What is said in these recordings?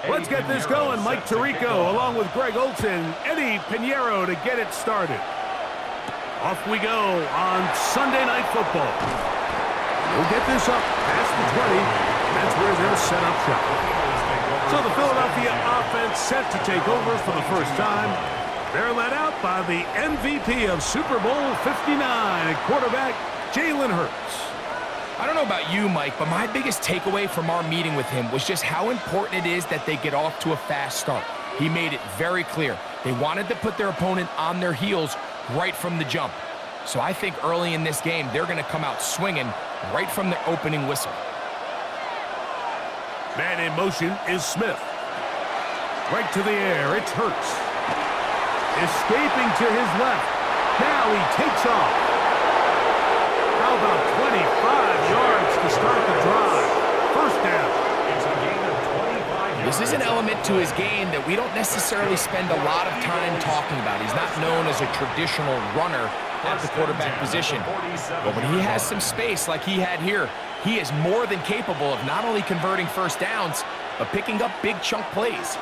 Let's get this going. Mike Tirico along with Greg Olson, Eddie Pinheiro to get it started. Off we go on Sunday Night Football. We'll get this up past the 20. That's where they'll set up shop. So the Philadelphia offense set to take over for the first time. They're led out by the MVP of Super Bowl 59 at quarterback, Jalen Hurts. I don't know about you, Mike, but my biggest takeaway from our meeting with him was just how important it is that they get off to a fast start. He made it very clear. They wanted to put their opponent on their heels right from the jump. So I think early in this game, they're going to come out swinging right from the opening whistle. Man in motion is Smith. Right to the air, it's Hurts. Escaping to his left. Now he takes off. How about 25 yards to start the drive? First down. It's a gain of 25 yards. This is an element to his game that we don't necessarily spend a lot of time talking about. He's not known as a traditional runner at the quarterback position. But when he has some space like he had here, he is more than capable of not only converting first downs, but picking up big chunk plays.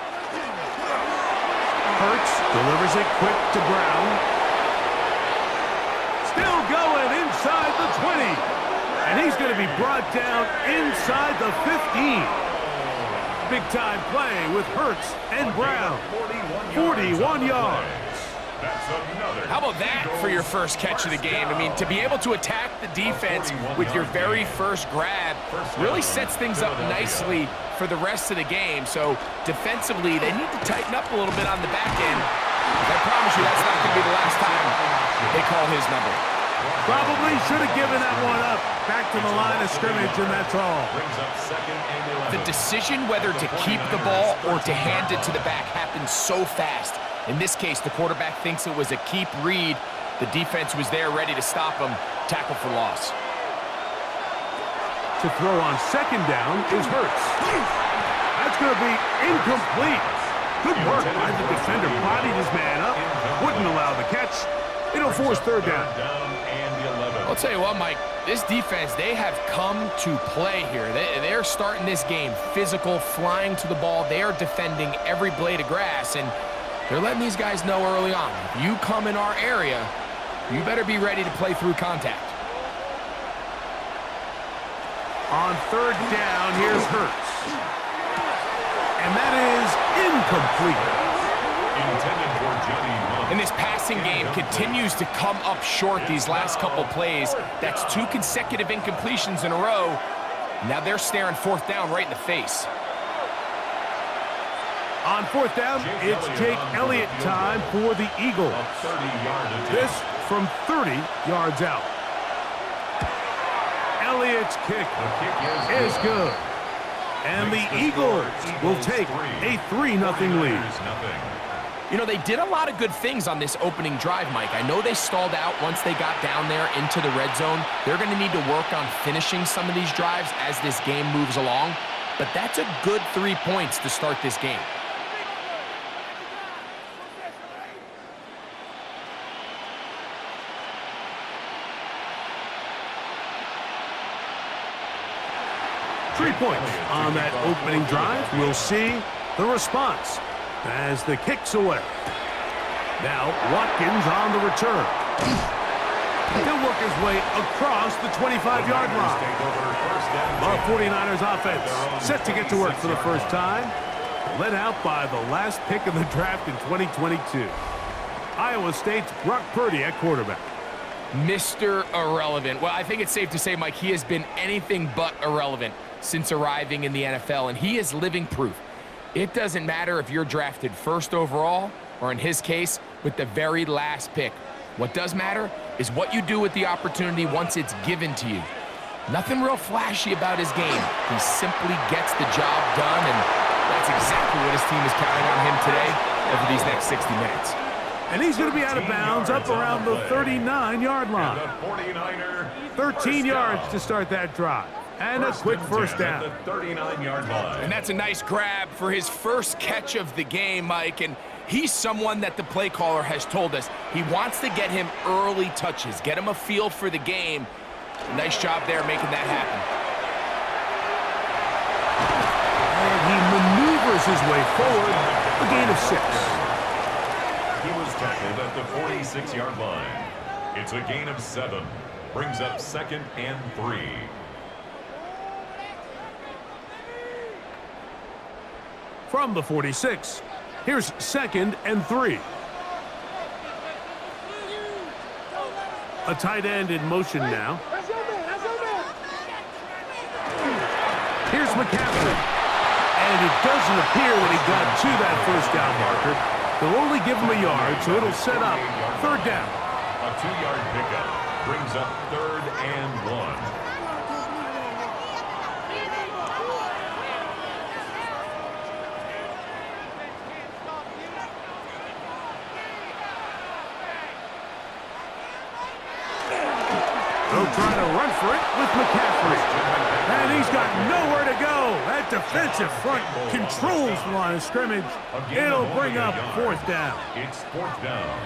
Hurts delivers it quick to Brown. Still going inside the 20. And he's going to be brought down inside the 15. Big-time play with Hurts and Brown. 41 yards. How about that for your first catch of the game? I mean, to be able to attack the defense with your very first grab really sets things up nicely for the rest of the game. So defensively, they need to tighten up a little bit on the back end. I promise you that's not going to be the last time they call his number. Probably should have given that one up. Back to the line of scrimmage, and that's all. The decision whether to keep the ball or to hand it to the back happens so fast. In this case, the quarterback thinks it was a keep read. The defense was there ready to stop him. Tackle for loss. To throw on second down is Hurts. That's going to be incomplete. Good work by the defender. Bodied his man up. Wouldn't allow the catch. It'll force third down. I'll tell you what, Mike. This defense, they have come to play here. They're starting this game physical, flying to the ball. They are defending every blade of grass, and they're letting these guys know early on, if you come in our area, you better be ready to play through contact. On third down, here's Hurts. And that is incomplete. And this passing game continues to come up short these last couple plays. That's 2 consecutive incompletions in a row. Now they're staring fourth down right in the face. On fourth down, it's Jake Elliott time for the Eagles. This from 30 yards out. Elliott's kick is good. And the Eagles will take a 3-0 lead. You know, they did a lot of good things on this opening drive, Mike. I know they stalled out once they got down there into the red zone. They're going to need to work on finishing some of these drives as this game moves along. But that's a good 3 points to start this game. Points on that opening drive. We'll see the response as the kick's away. Now Watkins on the return. He'll work his way across the 25-yard line. The 49ers offense set to get to work for the first time. Led out by the last pick of the draft in 2022. Iowa State's Brock Purdy at quarterback. Mr. Irrelevant. Well, I think it's safe to say, Mike, he has been anything but irrelevant since arriving in the NFL, and he is living proof. It doesn't matter if you're drafted first overall, or in his case, with the very last pick. What does matter is what you do with the opportunity once it's given to you. Nothing real flashy about his game. He simply gets the job done, and that's exactly what his team is counting on him today over these next 60 minutes. And he's going to be out of bounds up around the 39-yard line. 13 yards to start that drive. And a quick first down. And that's a nice grab for his first catch of the game, Mike. And he's someone that the play caller has told us he wants to get him early touches, get him a feel for the game. Nice job there making that happen. And he maneuvers pushes his way forward. A gain of 6. He was tackled at the 46-yard line. It's a gain of 7. Brings up 2nd and 3. From the 46, here's 2nd and 3. A tight end in motion now. Here's McCaffrey. And it doesn't appear that he got to that first down marker. They'll only give him a yard, so it'll set up 3rd down. A 2-yard pickup brings up 3rd and 1. They'll try to run for it with McCaffrey. And he's got nowhere to go. That defensive front controls the line of scrimmage. It'll bring up 4th down. It's 4th down.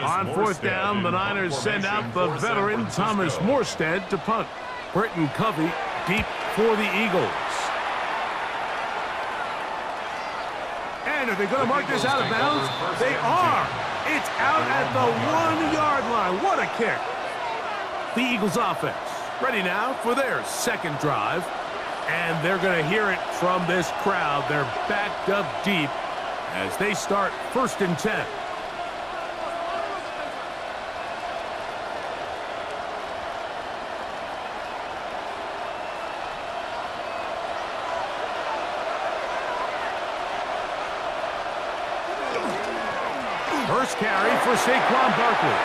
On 4th down, the Niners send out the veteran Thomas Morstead to punt. Britton Covey deep for the Eagles. And are they going to mark this out of bounds? They are. It's out at the 1-yard line. What a kick. The Eagles offense ready now for their 2nd drive. And they're going to hear it from this crowd. They're backed up deep as they start 1st and 10. First carry for Saquon Barkley.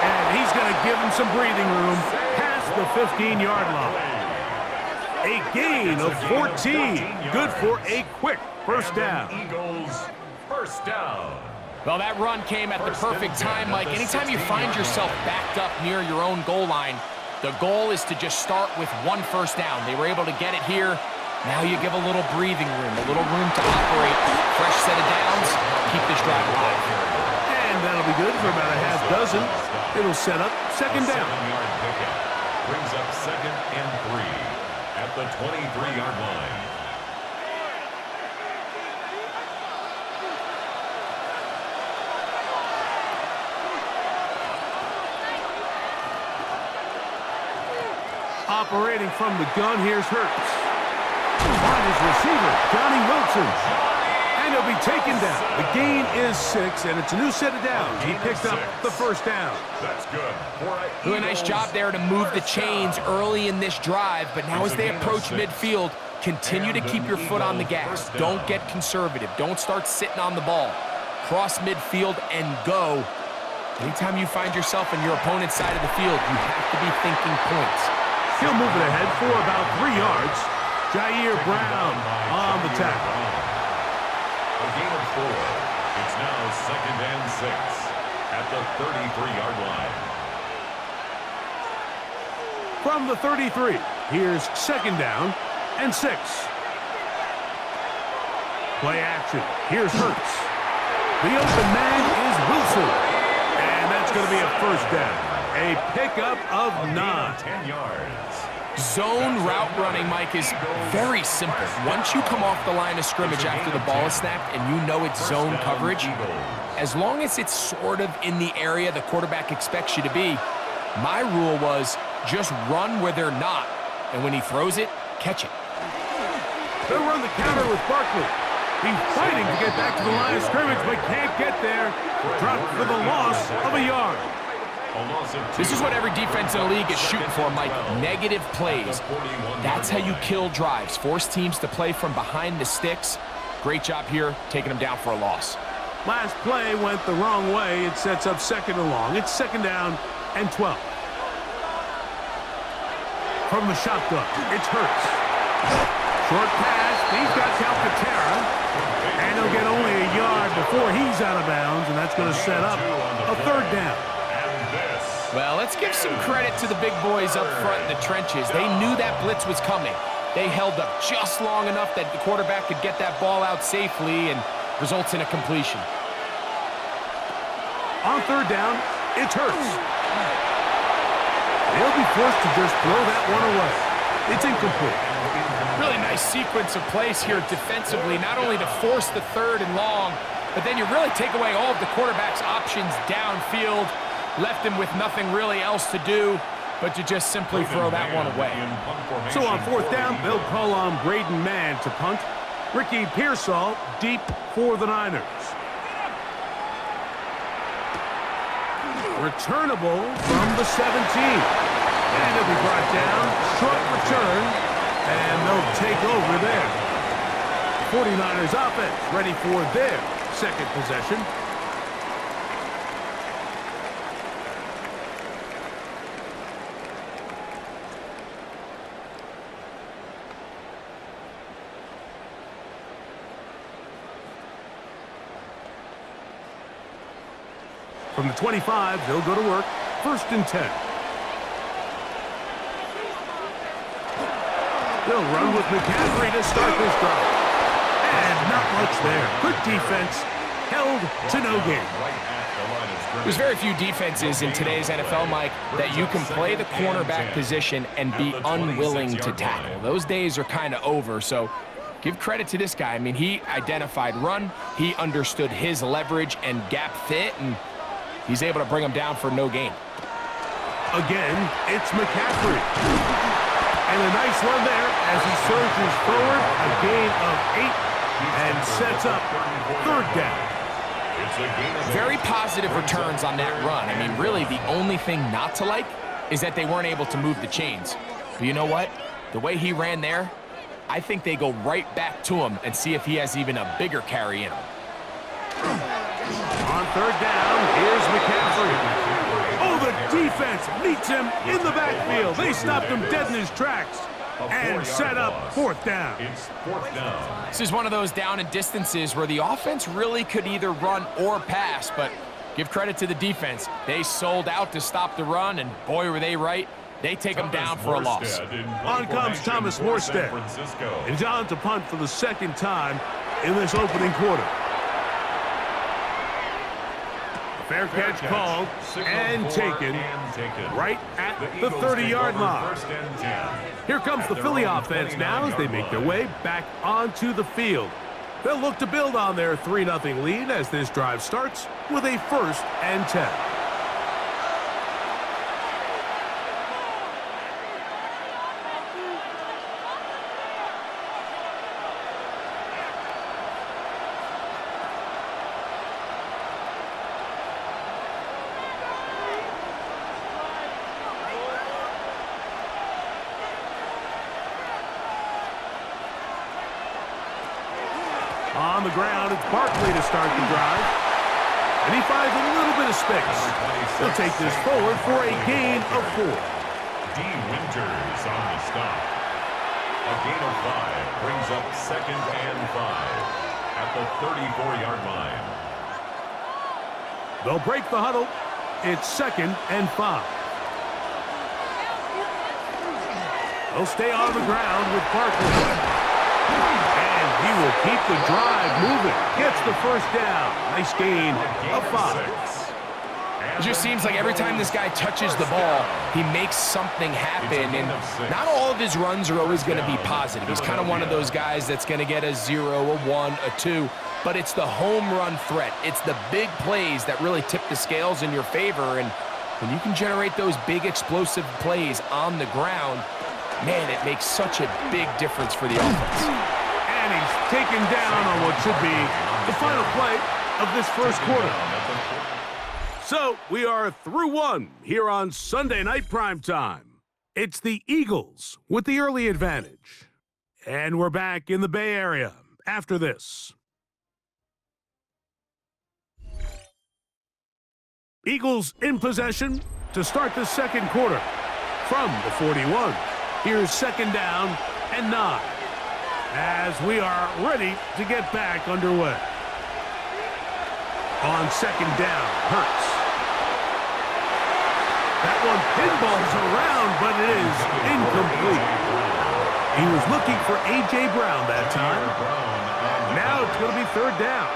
And he's going to give him some breathing room past the 15-yard line. A gain of 14. Good for a quick 1st down. Eagles, 1st down. Well, that run came at the perfect time, Mike. Anytime you find yourself backed up near your own goal line, the goal is to just start with 1 first down. They were able to get it here. Now you give a little breathing room, a little room to operate. Fresh set of downs. Keep this drive alive. And that'll be good for about a half dozen. It'll set up 2nd down. 7-yard pickup brings up 2nd and 3 at the 23-yard line. Operating from the gun, here's Hurts. Find his receiver, Johnny Wilson. And he'll be taken down. The gain is 6, and it's a new set of downs. He picked up the 1st down. That's good. Doing a nice job there to move the chains early in this drive, but now as they approach midfield, continue to keep your foot on the gas. Don't get conservative. Don't start sitting on the ball. Cross midfield and go. Anytime you find yourself on your opponent's side of the field, you have to be thinking points. He'll move it ahead for about 3 yards. Jair Brown on the tackle. A gain of 4. It's now 2nd and 6 at the 33-yard line. From the 33, here's 2nd down and 6. Play action. Here's Hurts. The open man is Wilson. And that's going to be a 1st down. A pickup of 9. 10 yards. Zone route running, Mike, is very simple. Once you come off the line of scrimmage after the ball is snapped and you know it's zone coverage, as long as it's sort of in the area the quarterback expects you to be, my rule was just run where they're not. And when he throws it, catch it. They'll run the counter with Barkley. He's fighting to get back to the line of scrimmage, but can't get there. Dropped for the loss of a yard. This is what every defense in the league is shooting for, Mike. Negative plays. That's how you kill drives. Force teams to play from behind the sticks. Great job here, taking them down for a loss. Last play went the wrong way. It sets up 2nd and long. It's 2nd down and 12. From the shotgun, it's Hurts. Short pass. He's got Calcaterra. And he'll get only a yard before he's out of bounds, and that's going to set up a 3rd down. Well, let's give some credit to the big boys up front in the trenches. They knew that blitz was coming. They held up just long enough that the quarterback could get that ball out safely and results in a completion. On third down, it's Hurts. They'll be forced to just throw that one away. It's incomplete. Really nice sequence of plays here defensively, not only to force the third and long, but then you really take away all of the quarterback's options downfield, left him with nothing really else to do but to just simply throw that one away. So on fourth down, they'll call on Braden Mann to punt. Ricky Pearsall deep for the Niners. Returnable from the 17. And it'll be brought down. Short return. And they'll take over there. 49ers offense ready for their second possession. From the 25, they'll go to work. 1st and 10. They'll run with McCaffrey to start this drive. And not much there. Good defense. Held to no gain. There's very few defenses in today's NFL, Mike, that you can play the cornerback position and be unwilling to tackle. Those days are kind of over, so give credit to this guy. I mean, he identified run, he understood his leverage and gap fit, and he's able to bring him down for no gain. Again, it's McCaffrey. And a nice run there as he surges forward, a gain of 8, and sets up 3rd down. Very positive returns on that run. I mean, really, the only thing not to like is that they weren't able to move the chains. But you know what? The way he ran there, I think they go right back to him and see if he has even a bigger carry in him. On 3rd down, here's McCaffrey. Oh, the defense meets him in the backfield. They stopped him dead in his tracks and set up 4th down. It's 4th down. This is one of those down and distances where the offense really could either run or pass, but give credit to the defense. They sold out to stop the run, and boy, were they right. They take him down for a loss. On comes Thomas Morstead. And John to punt for the 2nd time in this opening quarter. Fair catch called and taken right at the 30-yard line. Here comes the Philly offense now as they make their way back onto the field. They'll look to build on their 3-0 lead as this drive starts with a 1st and 10. On the ground, it's Barkley to start the drive. And he finds a little bit of space. He'll take this forward for a gain of 4. D. Winters on the stop. A gain of 5 brings up 2nd and 5 at the 34-yard line. They'll break the huddle. It's 2nd and 5. They'll stay on the ground with Barkley. He will keep the drive moving. Gets the 1st down. Nice gain of 5. It just seems like every time this guy touches the ball, he makes something happen. And not all of his runs are always going to be positive. He's kind of one of those guys that's going to get a 0, a 1, a 2. But it's the home run threat. It's the big plays that really tip the scales in your favor. And when you can generate those big explosive plays on the ground, man, it makes such a big difference for the offense. And he's taken down on what should be the final play of this 1st quarter. So we are through 1 here on Sunday Night Primetime. It's the Eagles with the early advantage. And we're back in the Bay Area after this. Eagles in possession to start the 2nd quarter. From the 41, here's 2nd down and 9. As we are ready to get back underway. On 2nd down, Hurts. That one pinballs around, but it is incomplete. He was looking for A.J. Brown that time. Now it's going to be 3rd down.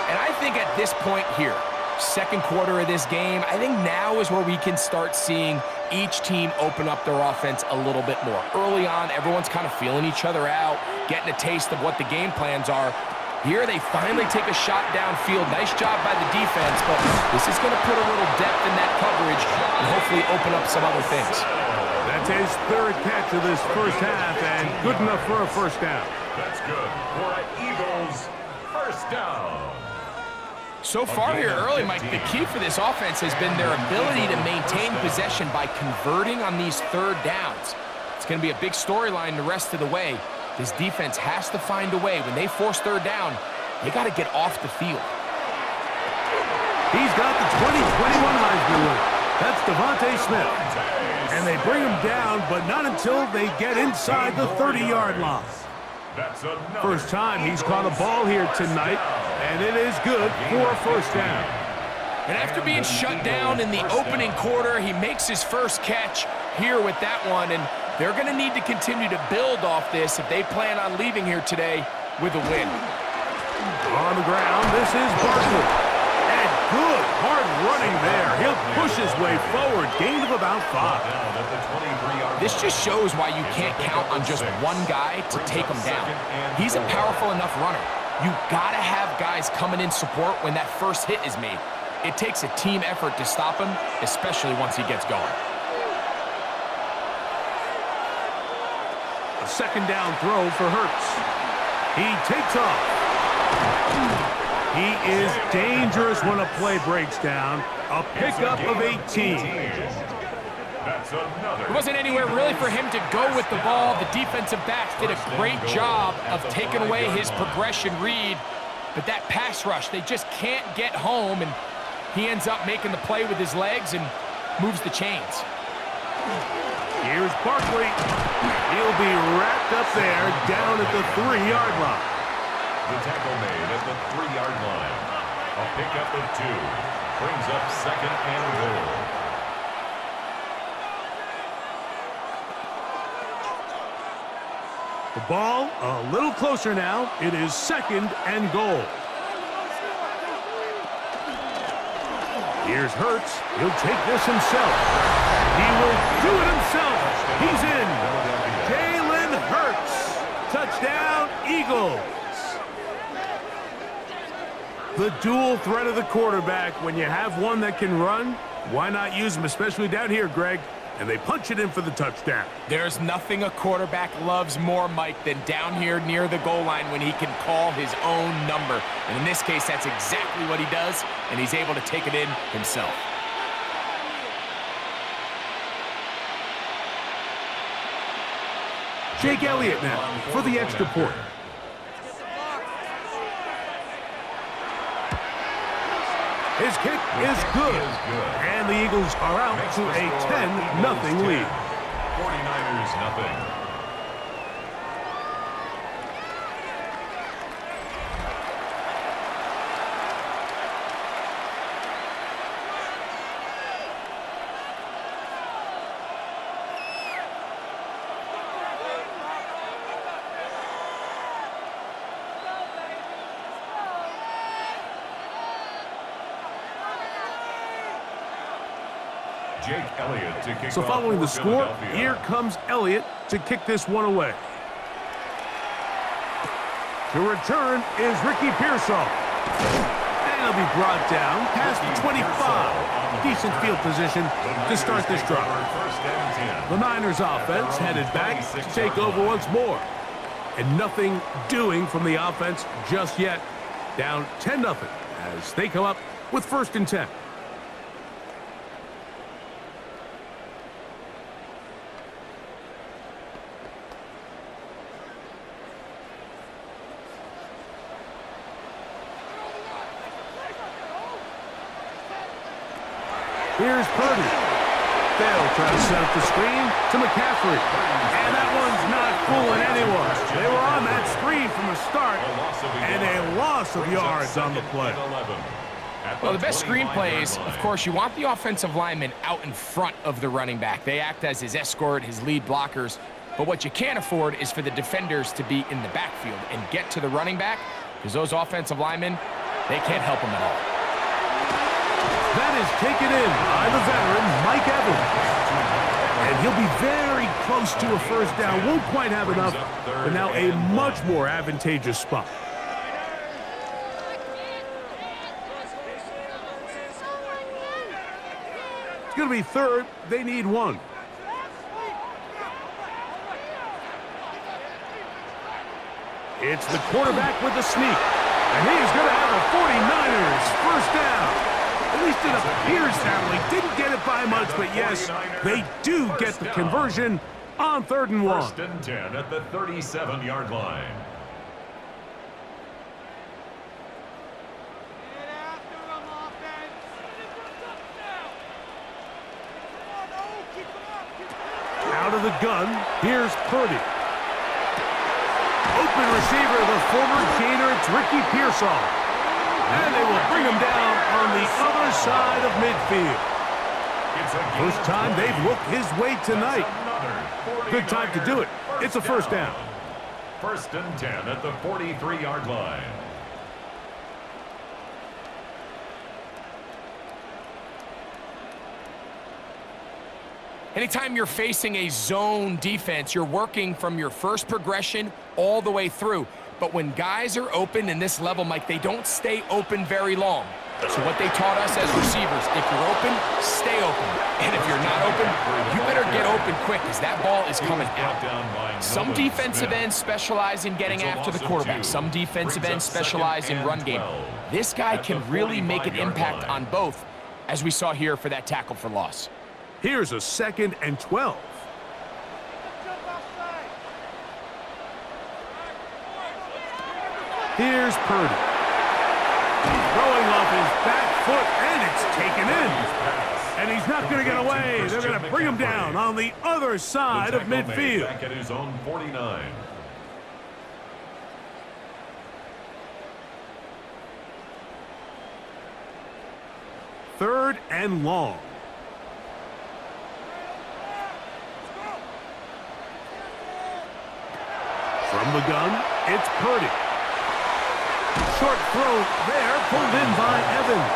And I think at this point here, second quarter of this game, I think now is where we can start seeing each team open up their offense a little bit more. Early on, everyone's kind of feeling each other out, getting a taste of what the game plans are. Here, they finally take a shot downfield. Nice job by the defense, but this is going to put a little depth in that coverage and hopefully open up some other things. That's his third catch of this first half, and good enough for a first down. That's good for an Eagles first down. So far here early, Mike, the key for this offense has been their ability to maintain possession by converting on these third downs. It's going to be a big storyline the rest of the way. This defense has to find a way. When they force third down, they got to get off the field. He's got the 2021 Heisman winner. That's Devontae Smith. And they bring him down, but not until they get inside the 30-yard line. First time he's caught a ball here tonight, and it is good for a first down. And after being shut down in the opening quarter, he makes his first catch here with that one, and they're going to need to continue to build off this if they plan on leaving here today with a win. On the ground, this is Barkley. And good, hard running there. He'll push his way forward, gain of about 5. This just shows why you can't count on just one guy to take him down. He's a powerful enough runner. You got to have guys coming in support when that first hit is made. It takes a team effort to stop him, especially once he gets going. A second down throw for Hurts. He takes off. He is dangerous when a play breaks down. A pickup of 18. It wasn't anywhere really for him to go with the ball. The defensive backs did a great job of taking away his progression read. But that pass rush, they just can't get home, and he ends up making the play with his legs and moves the chains. Here's Barkley. He'll be wrapped up there down at the 3-yard line. The tackle made at the 3-yard line. A pickup of 2. Brings up second and goal. The ball a little closer now. It is second and goal. Here's Hurts. He'll take this himself. He will do it himself. He's in. Jalen Hurts. Touchdown, Eagles. The dual threat of the quarterback. When you have one that can run, why not use him, especially down here, Greg? And they punch it in for the touchdown. There's nothing a quarterback loves more, Mike, than down here near the goal line when he can call his own number. And in this case, that's exactly what he does, and he's able to take it in himself. Jake Elliott now for the extra point. His kick is good. And the Eagles are out to a 10-0 lead. 49ers nothing. Jake Elliott to kick So following the score, here comes Elliott to kick this one away. To return is Ricky Pearsall. And he'll be brought down past the 25. Decent field position to start this drive. The Niners offense headed back to take over once more. And nothing doing from the offense just yet. Down 10-0 as they come up with 1st and 10. Here's Purdy. They'll try to set up the screen to McCaffrey. And that one's not fooling anyone. They were on that screen from the start, and a loss of yards on the play. Well, the best screen plays, of course, you want the offensive lineman out in front of the running back. They act as his escort, his lead blockers. But what you can't afford is for the defenders to be in the backfield and get to the running back, because those offensive linemen, they can't help him at all. is taken in by the veteran, Mike Evans. And he'll be very close to a first down. Won't quite have enough, but now a much more advantageous spot. It's going to be third. They need one. It's the quarterback with the sneak. And he's going to have a 49ers first down. At least it appears that way. Didn't get it by much, but yes, they do get the conversion on 3rd and 1. First and 10 at the 37-yard line. Out of the gun, here's Purdy. Open receiver, the former Gator, it's Ricky Pearsall. And they will bring him down on the other side of midfield. First time they've looked his way tonight. Good time to do it. It's a first down. First and 10 at the 43-yard line. Anytime you're facing a zone defense, you're working from your first progression all the way through. But when guys are open in this level, Mike, they don't stay open very long. So what they taught us as receivers, if you're open, stay open. And if you're not open, you better get open quick because that ball is coming out. Some defensive ends specialize in getting after the quarterback. Some defensive ends specialize in run game. This guy can really make an impact on both, as we saw here for that tackle for loss. Here's a 2nd and 12. Here's Purdy. Throwing off his back foot, and it's taken in. And he's not going to get away. They're going to bring him down on the other side of midfield. Back at his own 49. Third and long. From the gun, it's Purdy. Short throw there, pulled in by Evans.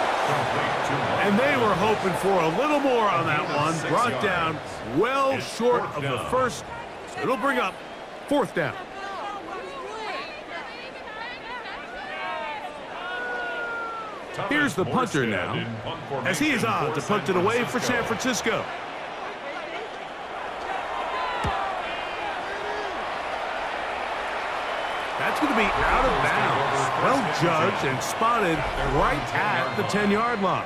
And they were hoping for a little more on that one. Brought down well short of the first. So it'll bring up 4th down. Here's the punter now, as he is on to punt it away for San Francisco. That's going to be out of bounds. Well judged and spotted right at the 10-yard line.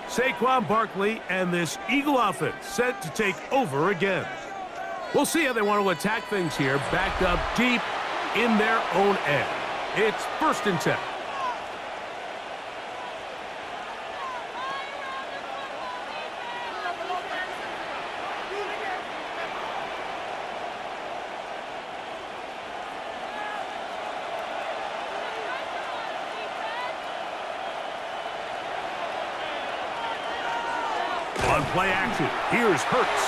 Saquon Barkley and this Eagle offense set to take over again. We'll see how they want to attack things here, backed up deep in their own end. It's 1st and 10. On play action, here's Hurts.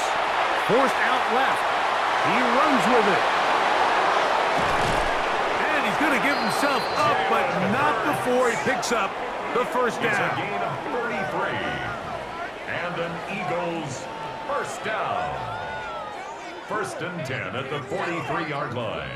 Forced out left. He runs with it. And he's going to give himself up, but not before he picks up the first down. It's a gain of 33. And an Eagles first down. 1st and 10 at the 43-yard line.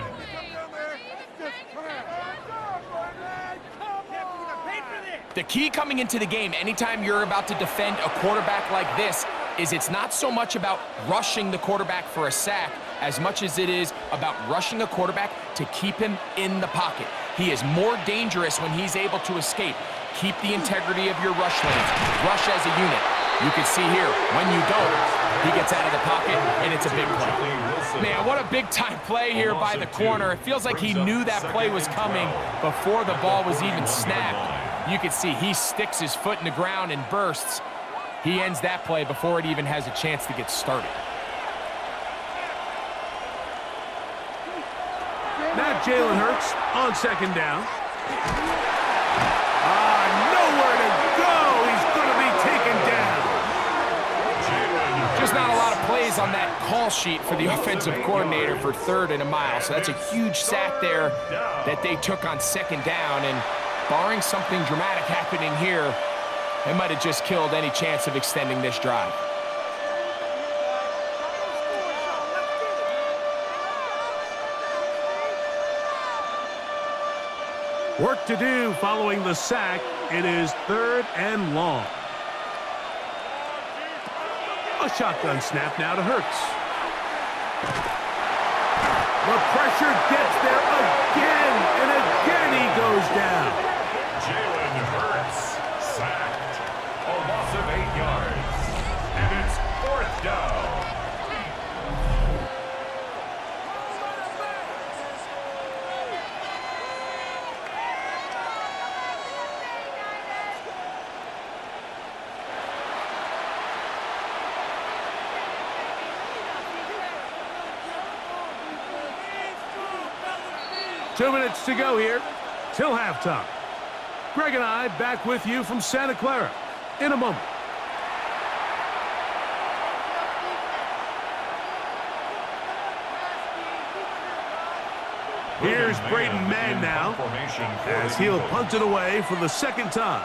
The key coming into the game, anytime you're about to defend a quarterback like this, is it's not so much about rushing the quarterback for a sack as much as it is about rushing a quarterback to keep him in the pocket. He is more dangerous when he's able to escape. Keep the integrity of your rush lanes. Rush as a unit. You can see here, when you don't, he gets out of the pocket, and it's a big play. Man, what a big-time play here by the corner. It feels like he knew that play was coming before the ball was even snapped. You can see he sticks his foot in the ground and bursts. He ends that play before it even has a chance to get started. Now Jalen Hurts on 2nd down. Nowhere to go. He's going to be taken down. Just not a lot of plays on that call sheet for the offensive coordinator for 3rd and a mile. So that's a huge sack there that they took on 2nd down. And barring something dramatic happening here, They might have just killed any chance of extending this drive. Work to do following the sack. It is 3rd and long. A shotgun snap now to Hurts. The pressure gets there again, and again he goes down. Jalen Hurts sacked. A loss of 8 yards. And it's 4th down. Two minutes to go here till halftime. Greg and I back with you from Santa Clara in a moment. Here's Braden Mann now as he'll punt it away for the 2nd time.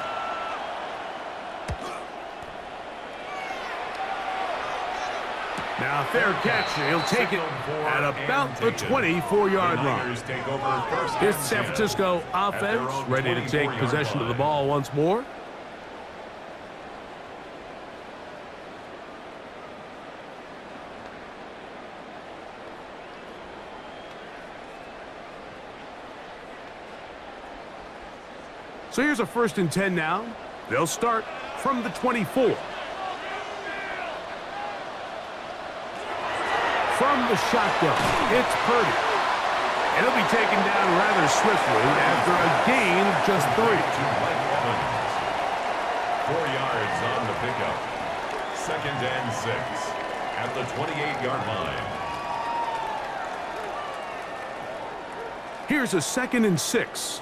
Now, fair catch. He'll take it at about the 24-yard line. Here's the San Francisco offense ready to take possession of the ball once more. So here's a 1st and 10 now. They'll start from the 24. From the shotgun, it's Purdy. And he'll be taken down rather swiftly after a gain of just 3. 4 yards on the pickup. 2nd and 6 at the 28-yard line. Here's a 2nd and 6.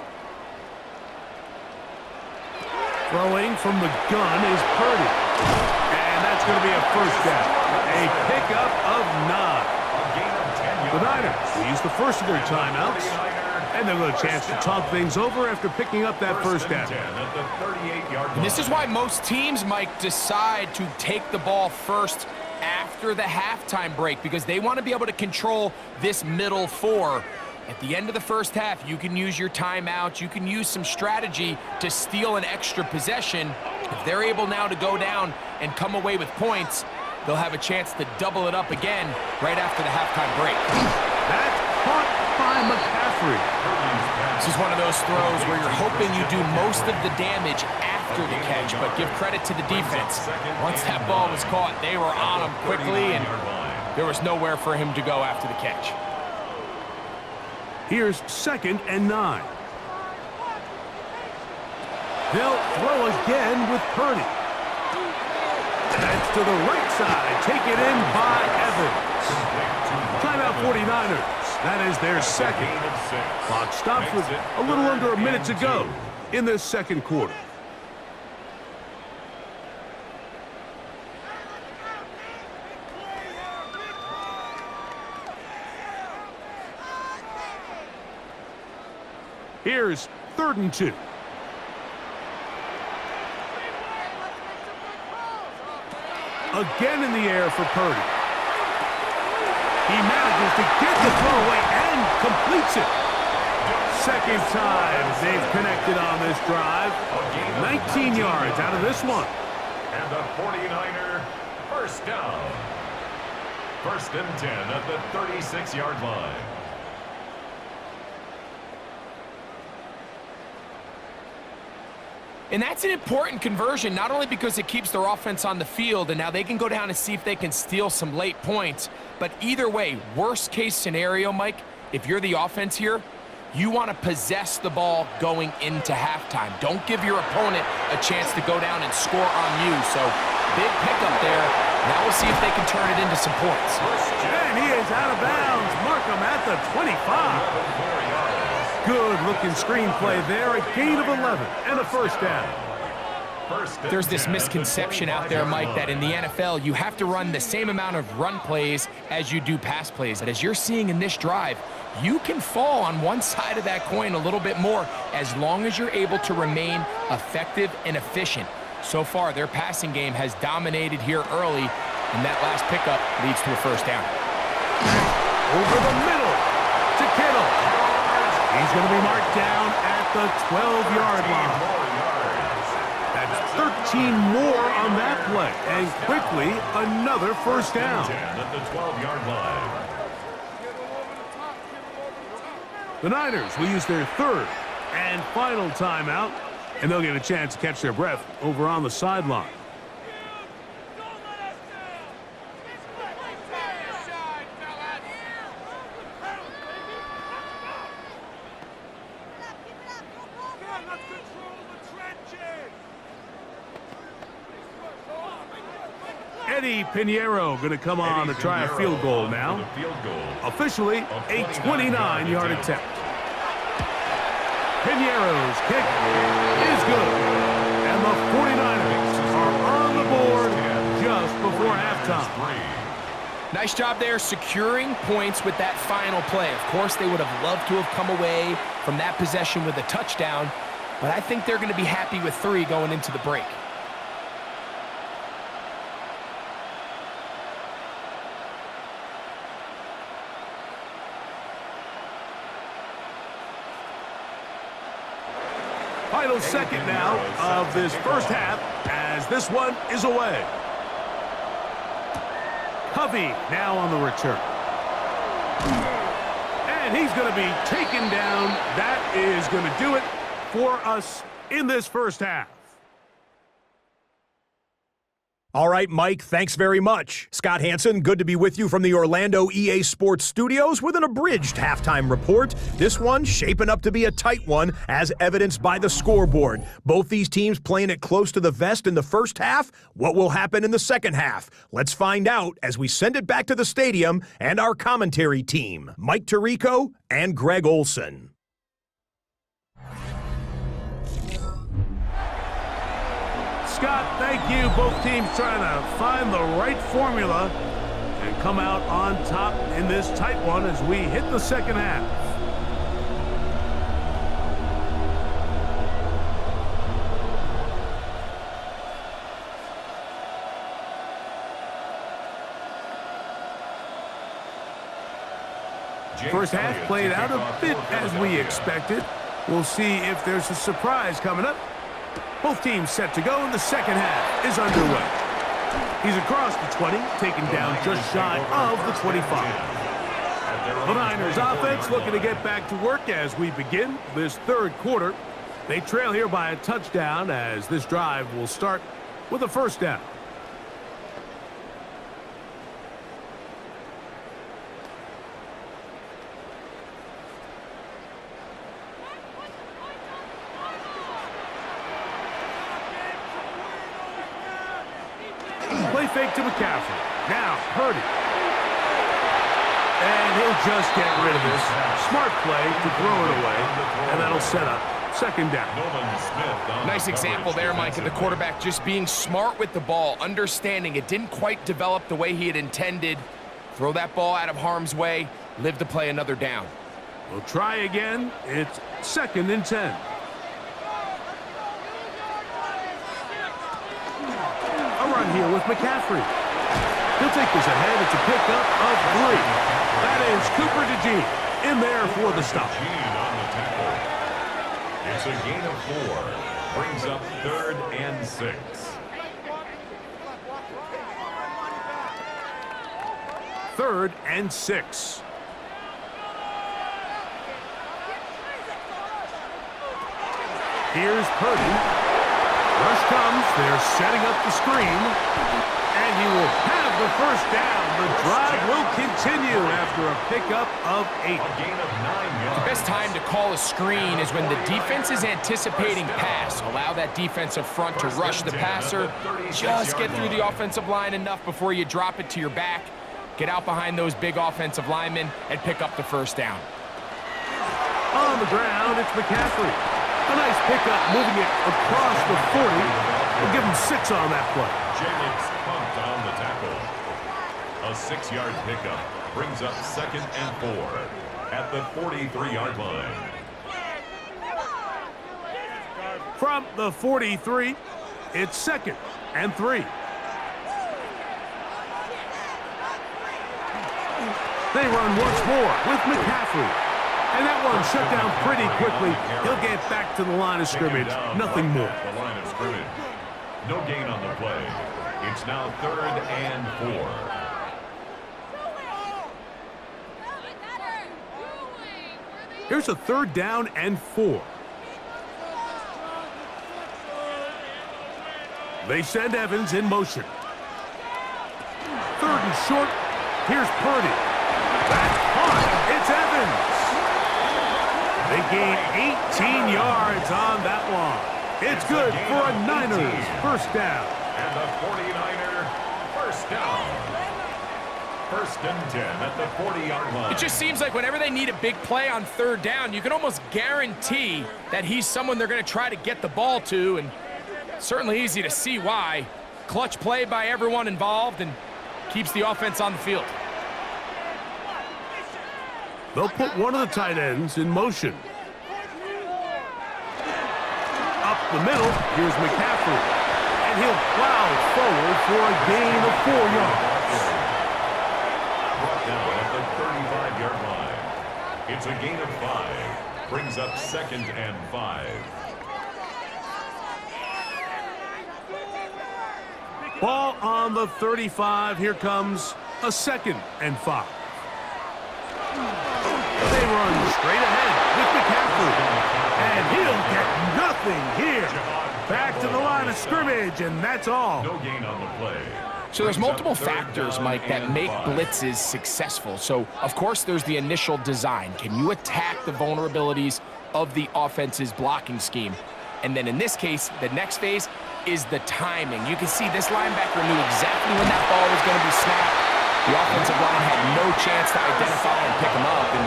Throwing from the gun is Purdy. And that's going to be a 1st down. A pickup of 9. The Niners will use the first of their timeouts, and they'll get a chance to talk things over after picking up that 1st down. And this is why most teams, Mike, decide to take the ball first after the halftime break, because they want to be able to control this middle 4. At the end of the 1st half, you can use your timeout. You can use some strategy to steal an extra possession. If they're able now to go down and come away with points, they'll have a chance to double it up again right after the halftime break. That's caught by McCaffrey. This is one of those throws where you're hoping you do most of the damage after the catch, but give credit to the defense. Once that ball was caught, they were on him quickly, and there was nowhere for him to go after the catch. Here's 2nd and 9. They'll throw again with Purdy. That's to the right side. Take it in by Evans. Timeout 49ers. That is their 2nd. Clock stops with a little under a minute to go in this 2nd quarter. Here's 3rd and 2. Again in the air for Purdy. He manages to get the throw away and completes it. 2nd time they've connected on this drive. 19 yards out of this one. And the 49er 1st down. 1st and 10 at the 36-yard line. And that's an important conversion, not only because it keeps their offense on the field, and now they can go down and see if they can steal some late points, but either way, worst case scenario, Mike, if you're the offense here, you want to possess the ball going into halftime. Don't give your opponent a chance to go down and score on you. So, big pickup there. Now we'll see if they can turn it into some points. And he is out of bounds. Mark him at the 25. Good-looking screenplay there. A gain of 11 and a 1st down. There's this misconception out there, Mike, that in the NFL, you have to run the same amount of run plays as you do pass plays. And as you're seeing in this drive, you can fall on one side of that coin a little bit more as long as you're able to remain effective and efficient. So far, their passing game has dominated here early, and that last pickup leads to a first down. Over the middle to Kittle. He's going to be marked down at the 12-yard line. That's 13 more on that play, and quickly another first down. At the 12-yard line. The Niners will use their third and final timeout, and they'll get a chance to catch their breath over on the sideline. Eddie Pinheiro going to come on to try a field goal now. Officially a 29-yard attempt. Pinheiro's kick is good. And the 49ers are on the board just before halftime. Nice job there securing points with that final play. Of course, they would have loved to have come away from that possession with a touchdown, but I think they're going to be happy with 3 going into the break. Final second now of this first half as this one is away. Covey now on the return. And he's going to be taken down. That is going to do it for us in this first half. All right, Mike, thanks very much. Scott Hansen, good to be with you from the Orlando EA Sports Studios with an abridged halftime report. This one shaping up to be a tight one, as evidenced by the scoreboard. Both these teams playing it close to the vest in the first half. What will happen in the second half? Let's find out as we send it back to the stadium and our commentary team, Mike Tirico and Greg Olson. Scott, thank you. Both teams trying to find the right formula and come out on top in this tight one as we hit the second half. First half played out a bit as we expected. We'll see if there's a surprise coming up. Both teams set to go, and the second half is underway. He's across the 20, taken down just shy of the 25. The Niners offense looking to get back to work as we begin this third quarter. They trail here by a touchdown as this drive will start with a first down. Play fake to McCaffrey. Now, Purdy. And he'll just get rid of this. Smart play to throw it away. And that'll set up second down. Nice example there, Mike, of the quarterback just being smart with the ball, understanding it didn't quite develop the way he had intended. Throw that ball out of harm's way, live to play another down. We'll try again. It's 2nd and 10. Here with McCaffrey. He'll take this ahead. It's a pickup of 3. That is Cooper DeJean in there for the stop. It's a gain of 4. Brings up 3rd and 6. Third and 6. Here's Purdy. Rush comes. They're setting up the screen. And he will have the first down. The drive will continue after a pickup of 8. A gain of 9 yards. The best time to call a screen is when the defense is anticipating pass. Allow that defensive front to rush the passer. Just get through the offensive line enough before you drop it to your back. Get out behind those big offensive linemen and pick up the first down. On the ground, it's McCaffrey. A nice pickup, moving it across the 40. We'll give him 6 on that play. Jacobs pumped on the tackle. A 6-yard pickup brings up 2nd and 4 at the 43-yard line. From the 43, It's 2nd and 3. They run once more with McCaffrey. And that one shut down pretty quickly. He'll get back to the line of scrimmage. Nothing more. The line of scrimmage. No gain on the play. It's now 3rd and 4. Here's a 3rd down and 4. They send Evans in motion. 3rd and short. Here's Purdy. That's caught. It's Evans. They gain 18 yards on that one. It's good for a Niners first down. And the 49er first down. 1st and 10 at the 40-yard line. It just seems like whenever they need a big play on 3rd down, you can almost guarantee that he's someone they're going to try to get the ball to, and certainly easy to see why. Clutch play by everyone involved and keeps the offense on the field. They'll put one of the tight ends in motion. Up the middle, here's McCaffrey. And he'll plow forward for a gain of 4 yards. Brought down at the 35-yard line. It's a gain of 5. Brings up 2nd and 5. Ball on the 35. Here comes a 2nd and 5. They run straight ahead with McCaffrey. And he'll get nothing here. Back to the line of scrimmage, and that's all. No gain on the play. So there's multiple factors, Mike, that make blitzes successful. So, of course, there's the initial design. Can you attack the vulnerabilities of the offense's blocking scheme? And then in this case, the next phase is the timing. You can see this linebacker knew exactly when that ball was going to be snapped. The offensive line had no chance to identify and pick him up, and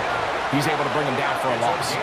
he's able to bring him down for a loss.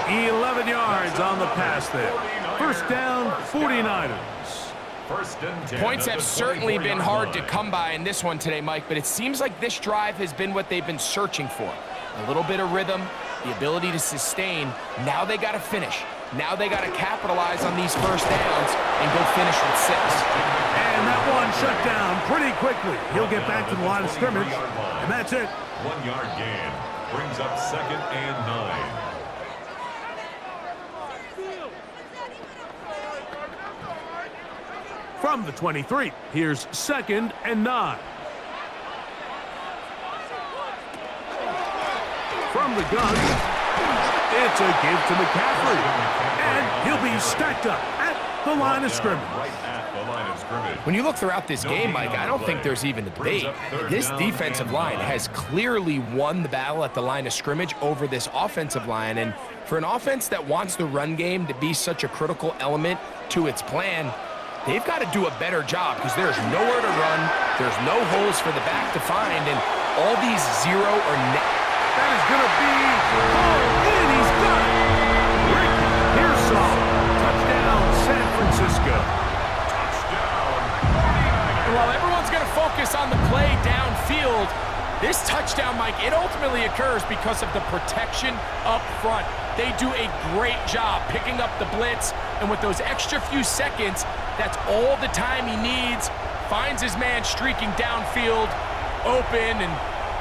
11 yards on the pass there. First down, 49ers. 1st and 10. Points have certainly been hard to come by in this one today, Mike, but it seems like this drive has been what they've been searching for. A little bit of rhythm, the ability to sustain. Now they got to finish. Now they got to capitalize on these first downs and go finish with 6. And that one shut down pretty quickly. He'll get back to the line of scrimmage, and that's it. 1 yard gain. Brings up 2nd and 9. From the 23, here's 2nd and 9. From the gun, it's a give to McCaffrey. And he'll be stacked up at the line of scrimmage. Right at the line of scrimmage. When you look throughout this game, Mike, I don't think there's even a debate. This defensive line has clearly won the battle at the line of scrimmage over this offensive line. And for an offense that wants the run game to be such a critical element to its plan, they've got to do a better job because there's nowhere to run, there's no holes for the back to find, and all these zero or net. That is going to be called in. He's got it. Rick Pearsall. Touchdown, San Francisco. Touchdown. And while everyone's going to focus on the play downfield, this touchdown, Mike, it ultimately occurs because of the protection up front. They do a great job picking up the blitz, and with those extra few seconds, that's all the time he needs. Finds his man streaking downfield, open, and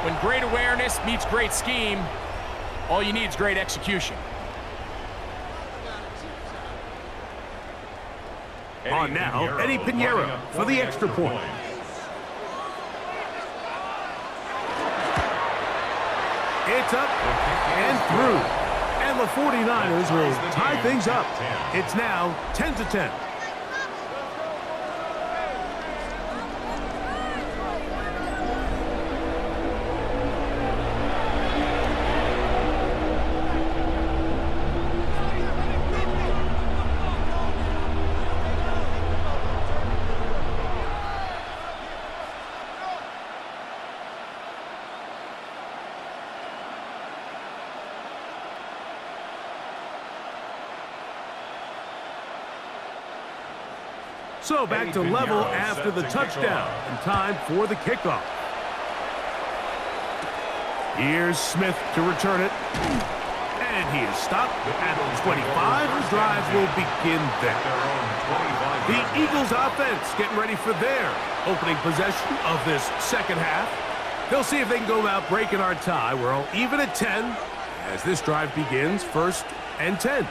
when great awareness meets great scheme, all you need is great execution. On now, Eddie Pinheiro for the extra point. It's up and through. And the 49ers will tie things up. It's now 10-10. So back to level after the touchdown, and time for the kickoff. Here's Smith to return it. And he is stopped at the 25. The drive will begin there. The Eagles offense getting ready for their opening possession of this second half. They'll see if they can go about breaking our tie. We're all even at 10 as this drive begins, 1st and 10.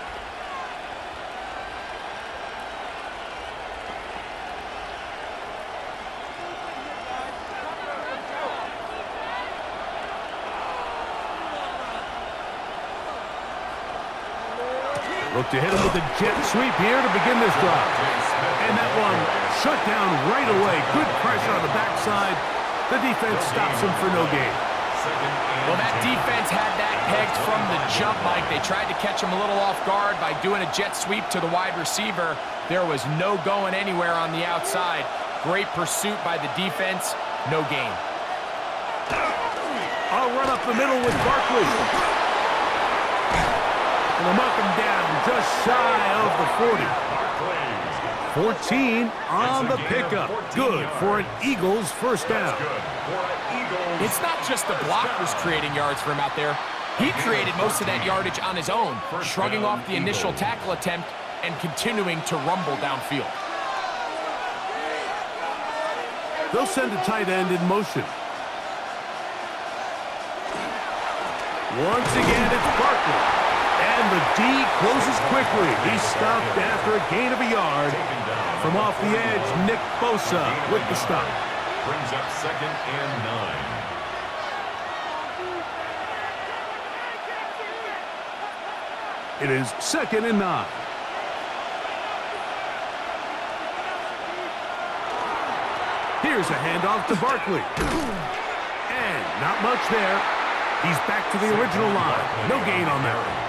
Look to hit him with a jet sweep here to begin this drive. And that one shut down right away. Good pressure on the backside. The defense stops him for no gain. Well, that defense had that pegged from the jump, Mike. They tried to catch him a little off guard by doing a jet sweep to the wide receiver. There was no going anywhere on the outside. Great pursuit by the defense. No gain. I'll run up the middle with Barkley. And they'll knock him down just shy of the 40. 14 on the pickup. Good for an Eagles first down. It's not just the blockers creating yards for him out there. He created most of that yardage on his own, shrugging off the initial tackle attempt and continuing to rumble downfield. They'll send a tight end in motion. Once again, it's Barkley. And the D closes quickly. He's stopped after a gain of a yard. From off the edge, Nick Bosa with the stop. Brings up 2nd and 9. It is 2nd and 9. Here's a handoff to Barkley. And not much there. He's back to the original line. No gain on that one.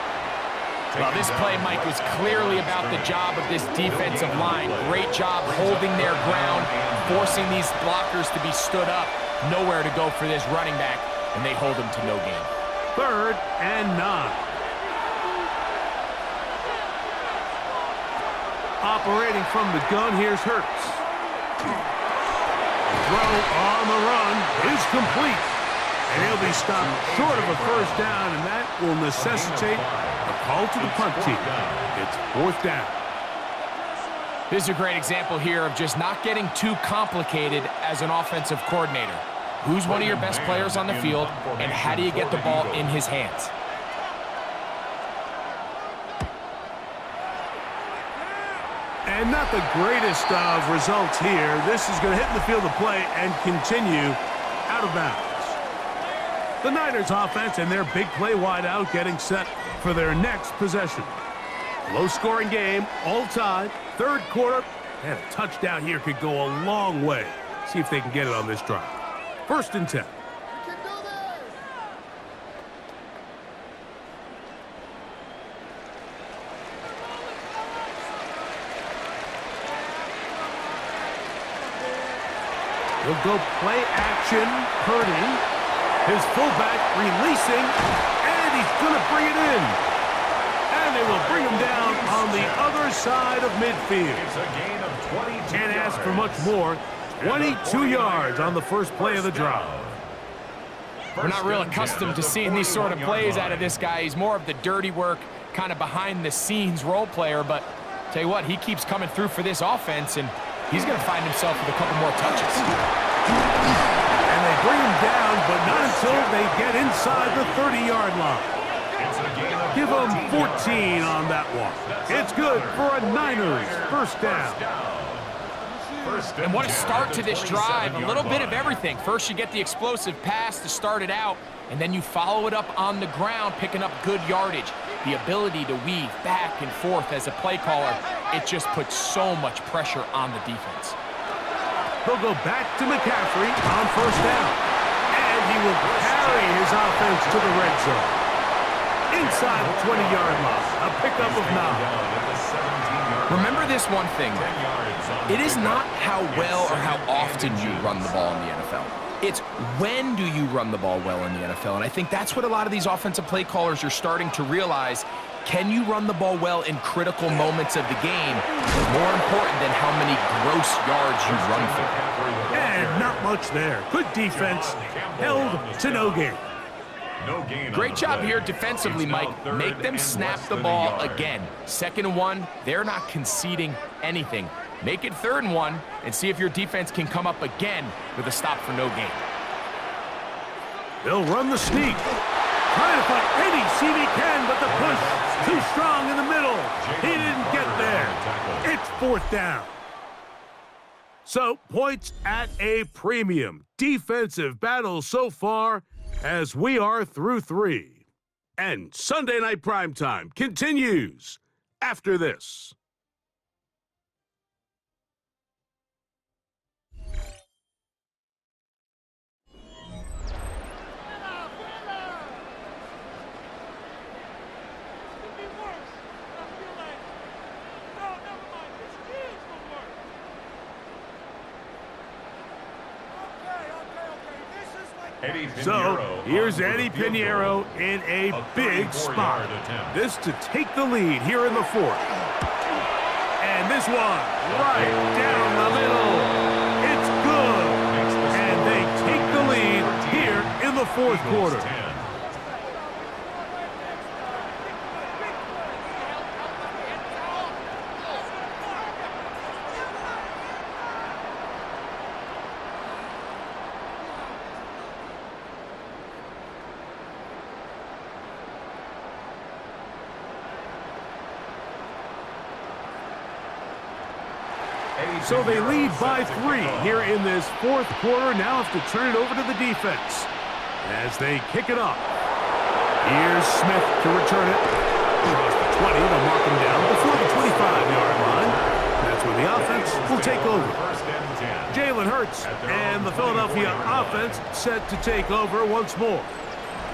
Well, this play, Mike, was clearly about the job of this defensive line. Great job holding their ground, forcing these blockers to be stood up. Nowhere to go for this running back, and they hold him to no gain. 3rd and 9. Operating from the gun, here's Hurts. Throw on the run is complete. And he'll be stopped short of a first down, and that will necessitate a call to the punt team. It's 4th down. This is a great example here of just not getting too complicated as an offensive coordinator. Who's one of your best players on the field, and how do you get the ball in his hands? And not the greatest of results here. This is going to hit the field of play and continue out of bounds. The Niners offense and their big play wideout getting set for their next possession. Low-scoring game, all tied, 3rd quarter, and a touchdown here could go a long way. See if they can get it on this drive. 1st and 10. He'll go play action, Purdy. His fullback releasing, and he's going to bring it in. And they will bring him down on the other side of midfield. It's a gain of 22 Can't ask for much more. 22 yards on the first play of the drive. We're not real accustomed to seeing these sort of plays out of this guy. He's more of the dirty work, kind of behind-the-scenes role player. But tell you what, he keeps coming through for this offense, and he's going to find himself with a couple more touches. And they bring him down, but not until they get inside the 30-yard line. Give them 14 on that one. It's good for a Niners first down. And what a start to this drive. A little bit of everything. First, you get the explosive pass to start it out, and then you follow it up on the ground, picking up good yardage. The ability to weave back and forth as a play caller, it just puts so much pressure on the defense. They'll go back to McCaffrey on first down. And he will carry his offense to the red zone. Inside the 20-yard line, a pickup of 9. Remember this one thing. It is not how well or how often you run the ball in the NFL. It's when do you run the ball well in the NFL. And I think that's what a lot of these offensive play callers are starting to realize. Can you run the ball well in critical moments of the game? More important than how many gross yards you run for. And not much there. Good defense. Held to no gain. No gain on Great the job play. here defensively, It's now Mike. third Make them and snap less the than a ball yard. again. 2nd and 1, they're not conceding anything. Make it 3rd and 1 and see if your defense can come up again with a stop for no gain. They'll run the sneak. Trying to find any seam he can, but the push too strong in the middle. He didn't get there. It's 4th down. So, points at a premium. Defensive battle so far as we are through 3. And Sunday Night Primetime continues after this. So, here's Eddie Pinheiro in a big spot. This to take the lead here in the 4th. And this one, right down the middle. It's good. And they take the lead here in the 4th quarter. So they lead by 3 here in this 4th quarter. Now have to turn it over to the defense as they kick it off. Here's Smith to return it. Across the 20, they'll mark him down before the 25-yard line. That's when the offense will take over. Jalen Hurts and the Philadelphia offense set to take over once more.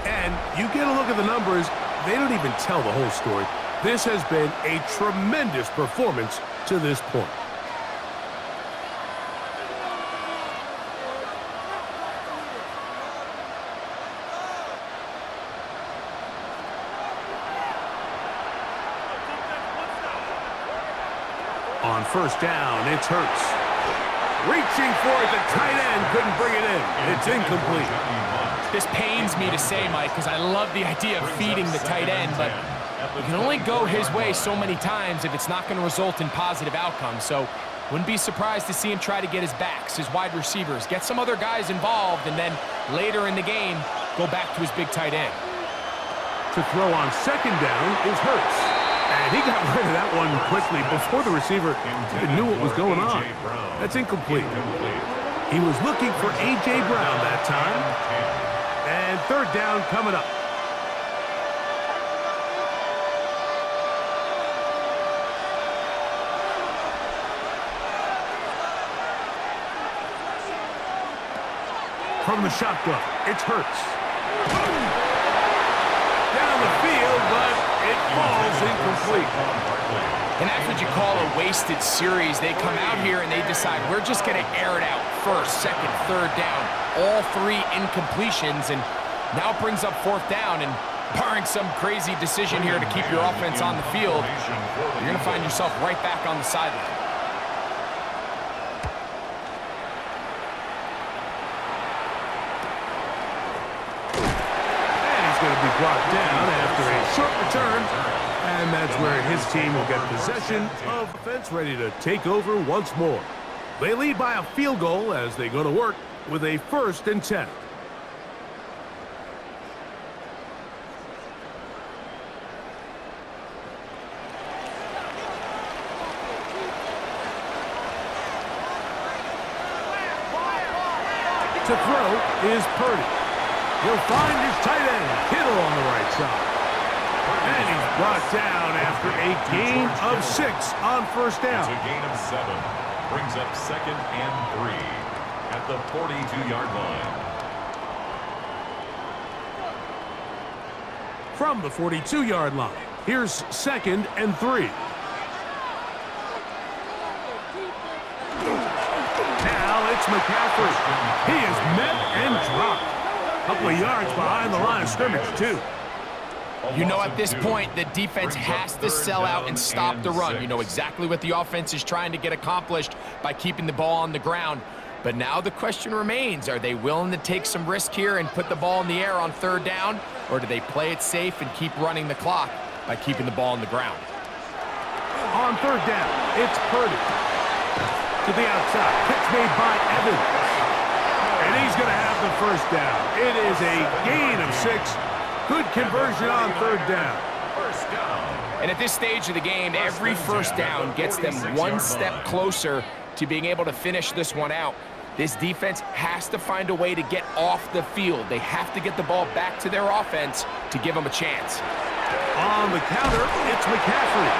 And you get a look at the numbers, they don't even tell the whole story. This has been a tremendous performance to this point. On 1st down, it's Hurts. Reaching for it, the tight end couldn't bring it in. It's incomplete. This pains me to say, Mike, because I love the idea of feeding the tight end, but you can only go his way so many times if it's not going to result in positive outcomes. So wouldn't be surprised to see him try to get his backs, his wide receivers, get some other guys involved, and then later in the game, go back to his big tight end. To throw on 2nd down is Hurts. And he got rid of that one quickly before the receiver even knew what was going on. That's incomplete. He was looking for A.J. Brown that time. And 3rd down coming up. From the shotgun, it's Hurts. Down the field, but it falls incomplete. And that's what you call a wasted series. They come out here and they decide, we're just going to air it out. 1st, 2nd, 3rd down. All 3 incompletions, and now it brings up 4th down. And barring some crazy decision here to keep your offense on the field, you're going to find yourself right back on the sideline. Going to be brought down after a short return, and that's where his team will get possession of offense, ready to take over once more. They lead by a field goal as they go to work with a 1st and 10. To throw is Purdy. He'll find his tight end, Kittle, on the right side. And he's brought down after a gain of 6 on 1st down. It's a gain of 7. Brings up 2nd and 3 at the 42-yard line. From the 42-yard line, here's 2nd and 3. Now it's McCaffrey. He is met and dropped. A couple of yards behind the line of scrimmage, too. You know, at this point, the defense has to sell out and stop the run. You know exactly what the offense is trying to get accomplished by keeping the ball on the ground. But now the question remains, are they willing to take some risk here and put the ball in the air on third down, or do they play it safe and keep running the clock by keeping the ball on the ground? On third down, it's Purdy. To the outside, pitch made by Evans. And he's going to have the first down. It is a gain of 6. Good conversion on third down. First down. And at this stage of the game, every first down gets them one step closer to being able to finish this one out. This defense has to find a way to get off the field. They have to get the ball back to their offense to give them a chance. On the counter, it's McCaffrey.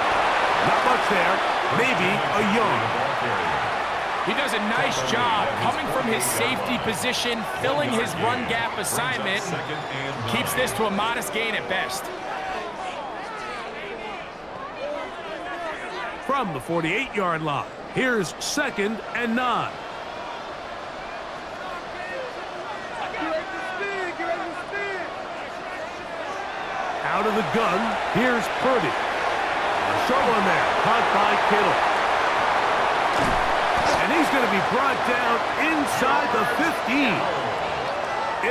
Not much there. Maybe a yard. He does a nice job coming from his safety position, filling his run gap assignment, and keeps this to a modest gain at best. From the 48-yard line, here's 2nd and 9. Out of the gun, here's Purdy. A short one there, caught by Kittle. And he's going to be brought down inside the 15.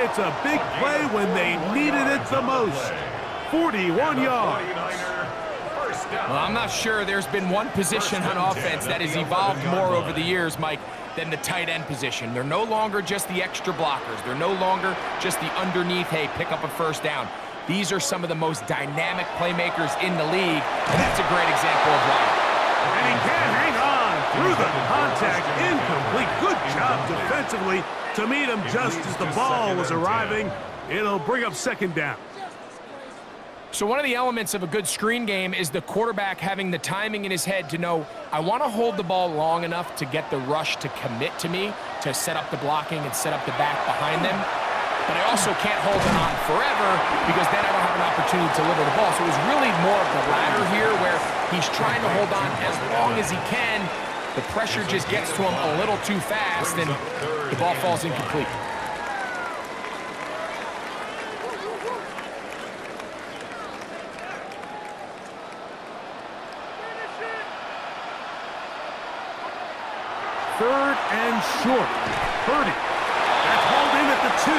It's a big play when they needed it the most. 41 yards. Well, I'm not sure there's been one position on offense that has evolved more over the years, Mike, than the tight end position. They're no longer just the extra blockers. They're no longer just the underneath, hey, pick up a first down. These are some of the most dynamic playmakers in the league, and that's a great example of why. And he can't hang on through the contact. Incomplete. Good job defensively to meet him just as the ball was arriving. It'll bring up 2nd down. So one of the elements of a good screen game is the quarterback having the timing in his head to know, I want to hold the ball long enough to get the rush to commit to me, to set up the blocking and set up the back behind them. But I also can't hold it on forever because then I don't have an opportunity to deliver the ball. So it was really more of the latter here where he's trying to hold on as long as he can. The pressure just gets to him a little too fast and the ball falls incomplete. Third and short. Purdy. That's hauled in at the 2.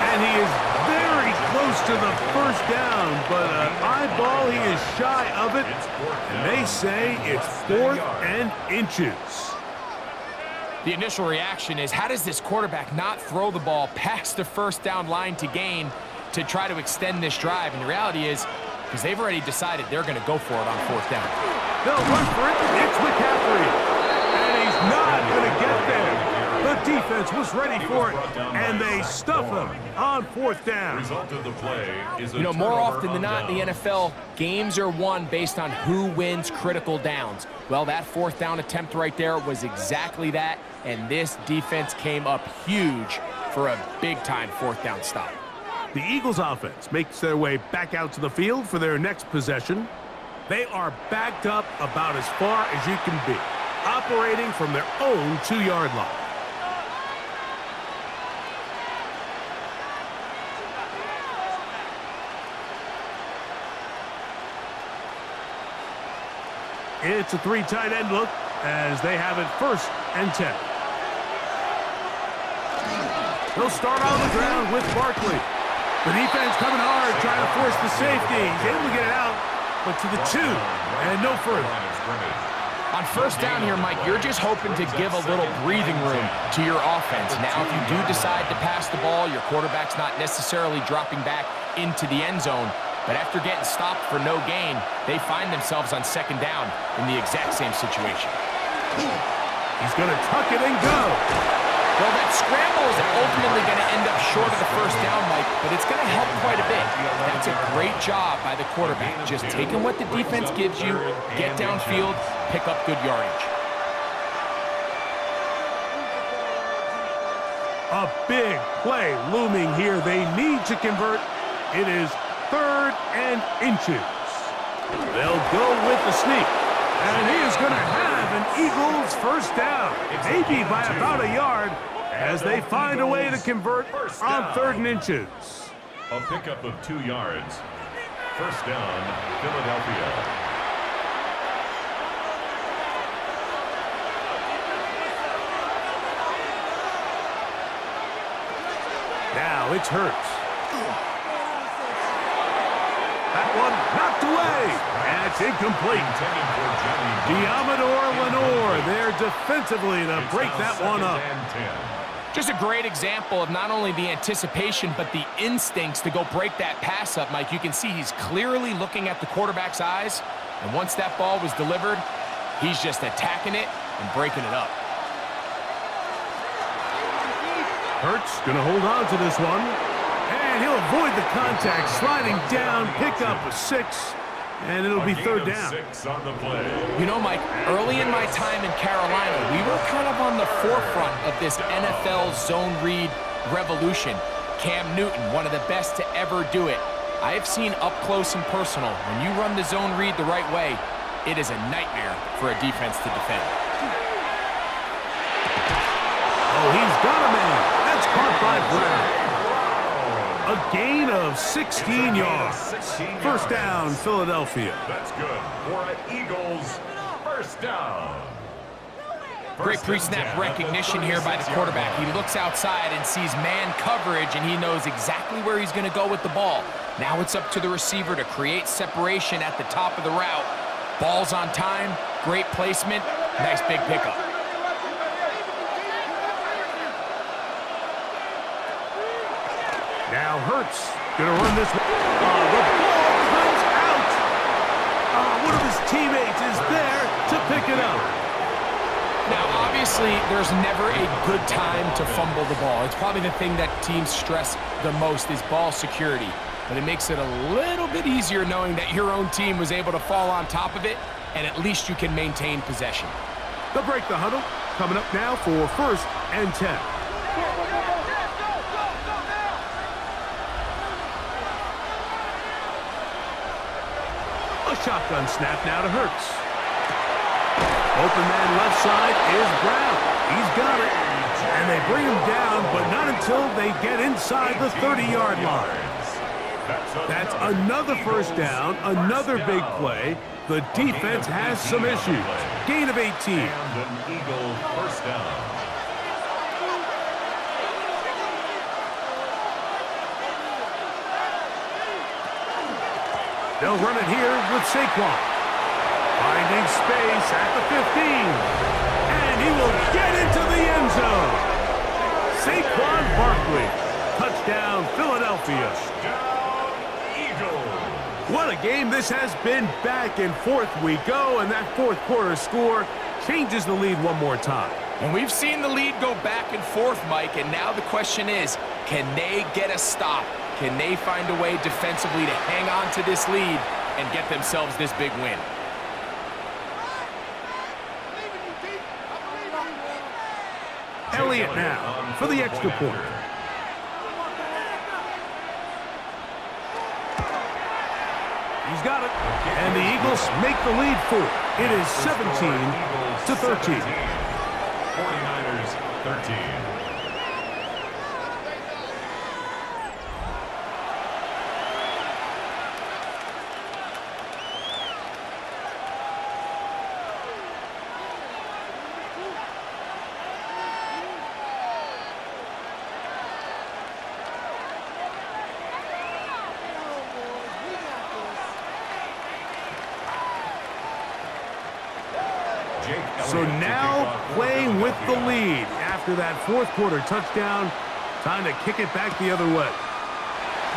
And he is very close to the first down, but an eyeball, he is shy of it. And they say it's 4th and inches. The initial reaction is, how does this quarterback not throw the ball past the first down line to gain to try to extend this drive? And the reality is, because they've already decided they're going to go for it on 4th down. They'll run for it. It's McCaffrey. And he's not going to get there. The defense was ready for it, and they stuff him on 4th down. Result of the play is a more often than turnover not in the NFL, games are won based on who wins critical downs. Well, that 4th down attempt right there was exactly that, and this defense came up huge for a big-time 4th down stop. The Eagles offense makes their way back out to the field for their next possession. They are backed up about as far as you can be, operating from their own 2-yard line. It's a 3 tight end look as they have it 1st and 10. They'll start on the ground with Barkley. The defense coming hard, trying to force the safety. He's able to get it out, but to the 2 and no further. On 1st down here, Mike, you're just hoping to give a little breathing room to your offense. Now, if you do decide to pass the ball, your quarterback's not necessarily dropping back into the end zone. But after getting stopped for no gain, they find themselves on 2nd down in the exact same situation. He's going to tuck it and go. Well, that scramble is ultimately going to end up short of the 1st down, Mike, but it's going to help quite a bit. That's a great job by the quarterback. Just taking what the defense gives you, get downfield, pick up good yardage. A big play looming here. They need to convert. It is 3rd and inches. They'll go with the sneak. And he is going to have an Eagles 1st down, maybe by about a yard, as they find a way to convert on 3rd and inches. A pickup of 2 yards. 1st down, Philadelphia. Now it's Hurts. That one knocked away. That's incomplete. Diamador Lenore there defensively to break that one up. Just a great example of not only the anticipation, but the instincts to go break that pass up, Mike. You can see he's clearly looking at the quarterback's eyes, and once that ball was delivered, he's just attacking it and breaking it up. Hurts going to hold on to this one, and he'll avoid the contact, sliding down, pick up a 6, and it'll be third down. 6 on the play. You know, Mike, early in my time in Carolina, we were kind of on the forefront of this NFL zone read revolution. Cam Newton, one of the best to ever do it. I have seen up close and personal, when you run the zone read the right way, it is a nightmare for a defense to defend. Oh, he's got a man. That's caught by Brown. A gain of 16 yards. First down, Philadelphia. That's good for an Eagles first down. Great pre-snap recognition here by the quarterback. He looks outside and sees man coverage, and he knows exactly where he's going to go with the ball. Now it's up to the receiver to create separation at the top of the route. Ball's on time, great placement, nice big pickup. Now Hurts going to run this one. The ball comes out. One of his teammates is there to pick it up. Now, obviously, there's never a good time to fumble the ball. It's probably the thing that teams stress the most is ball security. But it makes it a little bit easier knowing that your own team was able to fall on top of it, and at least you can maintain possession. They'll break the huddle. Coming up now for first and 10. A shotgun snap now to Hurts. Open man left side is Brown. He's got it. And they bring him down, but not until they get inside the 30-yard line. That's another first down, another big play. The defense has some issues. Gain of 18. And an Eagle first down. They'll run it here with Saquon. Finding space at the 15. And he will get into the end zone. Saquon Barkley. Touchdown, Philadelphia. Touchdown, Eagles. What a game this has been. Back and forth we go, and that fourth quarter score changes the lead one more time. And we've seen the lead go back and forth, Mike, and now the question is, can they get a stop? Can they find a way defensively to hang on to this lead and get themselves this big win? Elliott now for the extra point. He's got it. And the Eagles make the lead 4. It is 17-13. 49ers 13. So now playing with the lead after that fourth quarter touchdown. Time to kick it back the other way.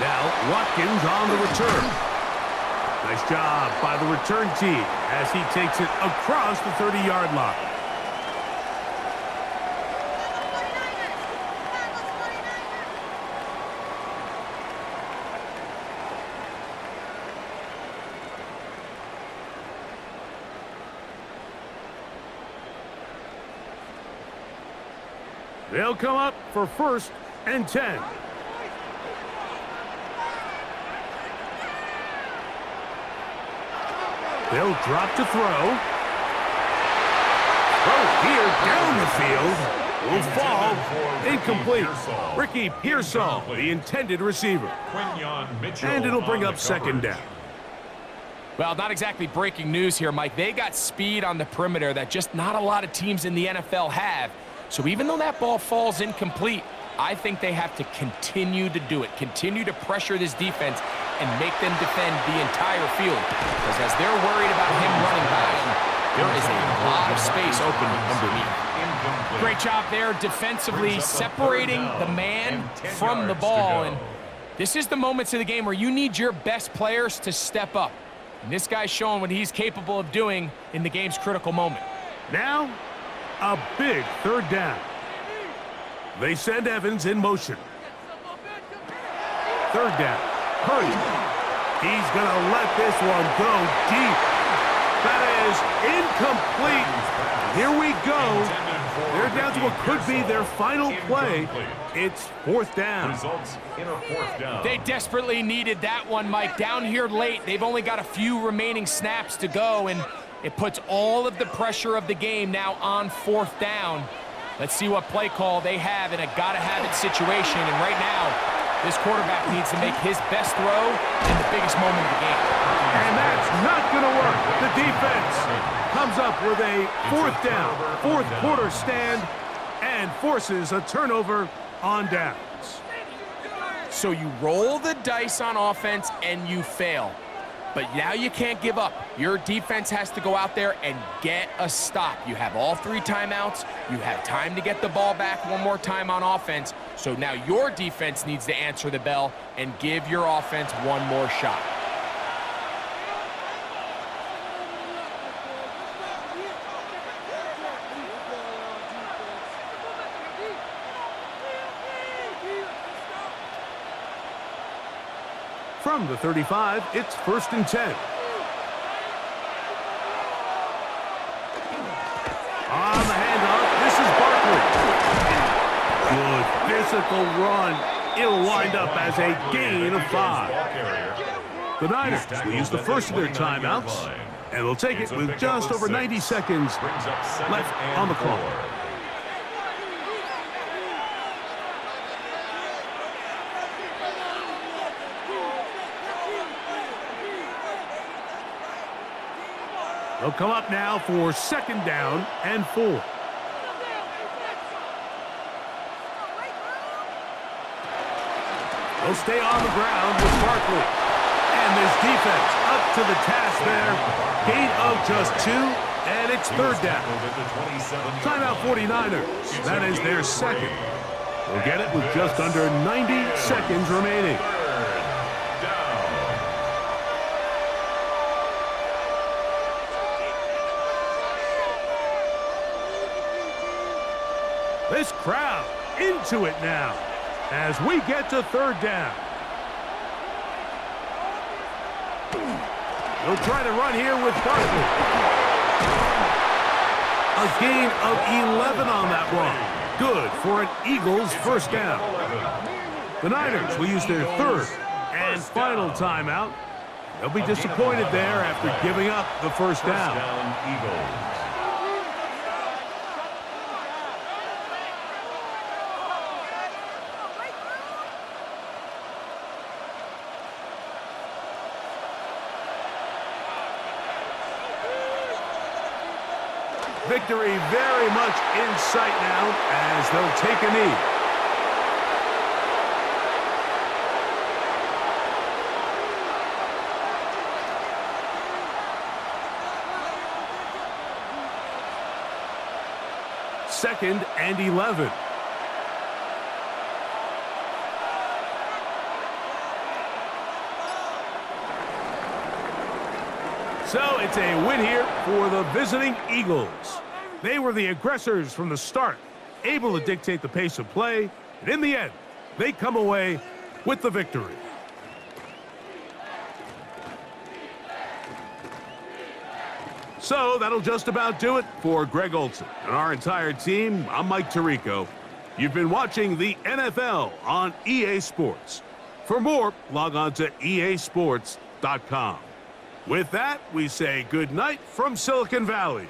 Now Watkins on the return. Nice job by the return team as he takes it across the 30-yard line. They'll come up for first and 10. They'll drop to throw. Throw here down the field. Will fall. Incomplete. Ricky Pearsall, the intended receiver. And it'll bring up second down. Well, not exactly breaking news here, Mike. They got speed on the perimeter that just not a lot of teams in the NFL have. So even though that ball falls incomplete, I think they have to continue to do it, continue to pressure this defense and make them defend the entire field. Because as they're worried about him running by them, there is a lot of space open underneath. Great job there defensively, separating the man from the ball. And this is the moments of the game where you need your best players to step up. And this guy's showing what he's capable of doing in the game's critical moment. Now, a big third down. They send Evans in motion. Third down. Hurry. He's going to let this one go deep. That is incomplete. Here we go. They're down to what could be their final play. It's fourth down. Results in a fourth down. They desperately needed that one, Mike. Down here late, they've only got a few remaining snaps to go, and it puts all of the pressure of the game now on fourth down. Let's see what play call they have in a gotta-have-it situation. And right now, this quarterback needs to make his best throw in the biggest moment of the game. And that's not going to work. The defense comes up with a fourth down, fourth quarter stand, and forces a turnover on downs. So you roll the dice on offense and you fail. But now you can't give up. Your defense has to go out there and get a stop. You have all three timeouts. You have time to get the ball back one more time on offense. So now your defense needs to answer the bell and give your offense one more shot. From the 35, it's 1st and 10. On the handoff, this is Barkley. Good physical run. It'll wind up as a gain of 5. The Niners will use the first of their timeouts, and they'll take it with just over 90 seconds left on the clock. They'll come up now for 2nd down and 4. They'll stay on the ground with Barkley. And this defense up to the task there. Gain of just 2, and it's 3rd down. Timeout 49ers. That is their 2nd. They'll get it with just under 90 seconds remaining. This crowd into it now as we get to 3rd down. They'll try to run here with Barkley. A gain of 11 on that run. Good for an Eagles 1st down. The Niners will use their 3rd and final timeout. They'll be disappointed there after giving up the 1st down. Eagles. Victory very much in sight now as they'll take a knee. Second and 11. So it's a win here for the visiting Eagles. They were the aggressors from the start, able to dictate the pace of play, and in the end, they come away with the victory. So that'll just about do it for Greg Olsen and our entire team. I'm Mike Tirico. You've been watching the NFL on EA Sports. For more, log on to easports.com. With that, we say good night from Silicon Valley.